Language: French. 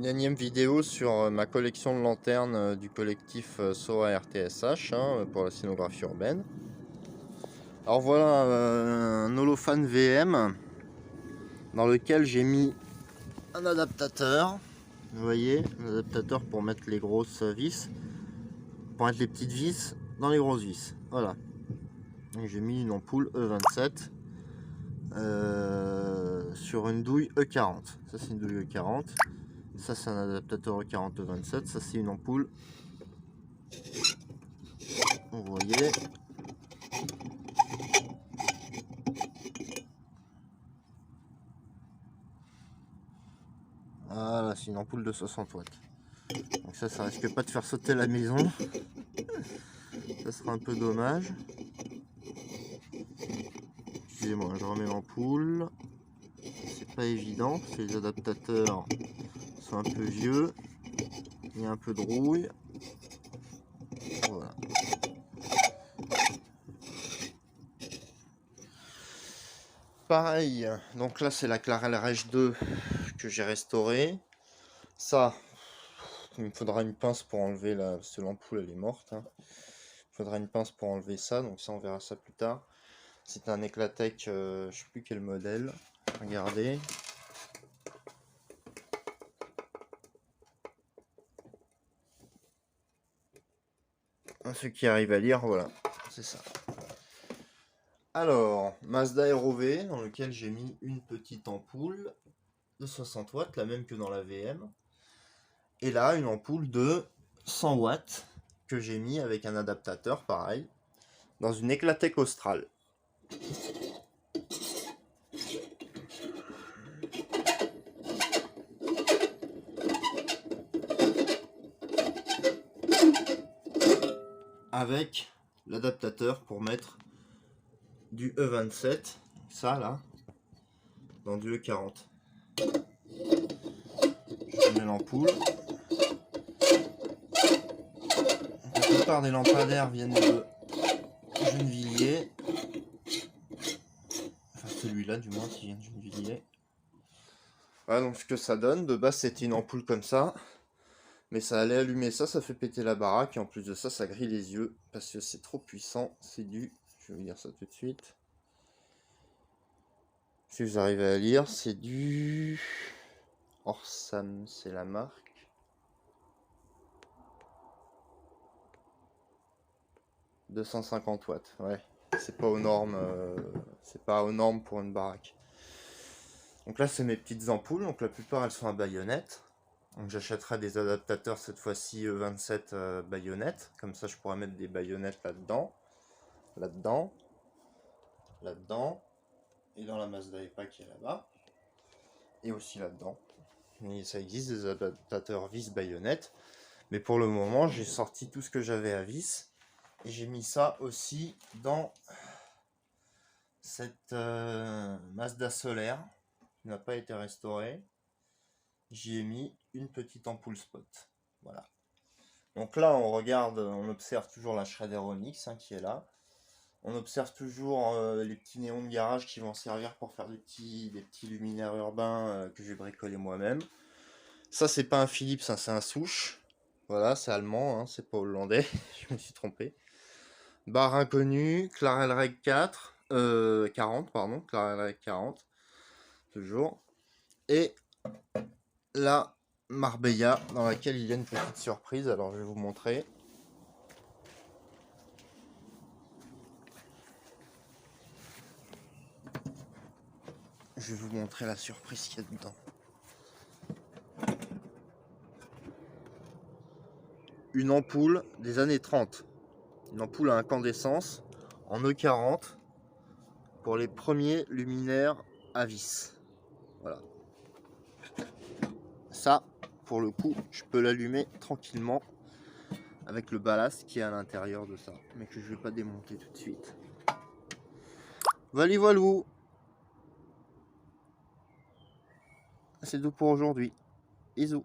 une énième vidéo sur ma collection de lanternes du collectif SOA RTSH pour la scénographie urbaine. Alors voilà un holophane VM dans lequel j'ai mis un adaptateur. Vous voyez, un adaptateur pour mettre les grosses vis, pour mettre les petites vis dans les grosses vis. Voilà. J'ai mis une ampoule E27 sur une douille E40. Ça c'est une douille E40. Ça c'est un adaptateur E40 E27. Ça c'est une ampoule. Vous voyez. Voilà, c'est une ampoule de 60 watts. Donc ça risque pas de faire sauter la maison. Ça sera un peu dommage. Excusez-moi, je remets l'ampoule. C'est pas évident, les adaptateurs sont un peu vieux. Il y a un peu de rouille. Voilà. Pareil, donc là c'est la Clarel Rage 2 que j'ai restaurée. Ça, il me faudra une pince pour enlever la... parce que l'ampoule elle est morte. Il faudra une pince pour enlever ça, donc ça on verra ça plus tard. C'est un Eclatec, je sais plus quel modèle. Regardez. Ceux qui arrivent à lire, voilà, c'est ça. Alors, Mazda ROV, dans lequel j'ai mis une petite ampoule de 60 watts, la même que dans la VM. Et là, une ampoule de 100 watts que j'ai mis avec un adaptateur, pareil, dans une Eclatec Austral. Avec l'adaptateur pour mettre du E27, ça là, dans du E40. Je mets l'ampoule. La plupart des lampadaires viennent de Gennevilliers. Enfin celui-là du moins qui vient de Gennevilliers. Voilà donc ce que ça donne. De base c'était une ampoule comme ça. Mais ça allait allumer ça, ça fait péter la baraque. Et en plus de ça, ça grille les yeux. Parce que c'est trop puissant. C'est du... Je vais vous dire ça tout de suite. Si vous arrivez à lire, c'est du... Orsam, c'est la marque. « 250 watts, ouais. C'est pas aux normes, c'est pas aux normes pour une baraque. Donc là, c'est mes petites ampoules. Donc la plupart, elles sont à baïonnette. Donc j'achèterai des adaptateurs cette fois-ci 27 baïonnettes. Comme ça, je pourrais mettre des baïonnettes là-dedans. Là-dedans. Là-dedans. Et dans la Mazda EPA qui est là-bas. Et aussi là-dedans. Mais ça existe des adaptateurs vis baïonnette. Mais pour le moment, j'ai sorti tout ce que j'avais à vis. Et j'ai mis ça aussi dans cette Mazda solaire qui n'a pas été restaurée. J'y ai mis une petite ampoule spot. Voilà. Donc là, on regarde, on observe toujours la Shredder Onyx qui est là. On observe toujours les petits néons de garage qui vont servir pour faire des petits luminaires urbains que j'ai bricolé moi-même. Ça, c'est pas un Philips, c'est un Souche. Voilà, c'est allemand, c'est pas hollandais. Je me suis trompé. Barre inconnue, Clarel Reg 4, 40, pardon, Clarel Reg 40, toujours. Et la Marbella, dans laquelle il y a une petite surprise. Alors, je vais vous montrer. Je vais vous montrer la surprise qu'il y a dedans. Une ampoule des années 30. Une ampoule à incandescence en E40 pour les premiers luminaires à vis. Voilà. Ça, pour le coup, je peux l'allumer tranquillement avec le ballast qui est à l'intérieur de ça, mais que je vais pas démonter tout de suite. Voilà, voilou. C'est tout pour aujourd'hui. Bisous.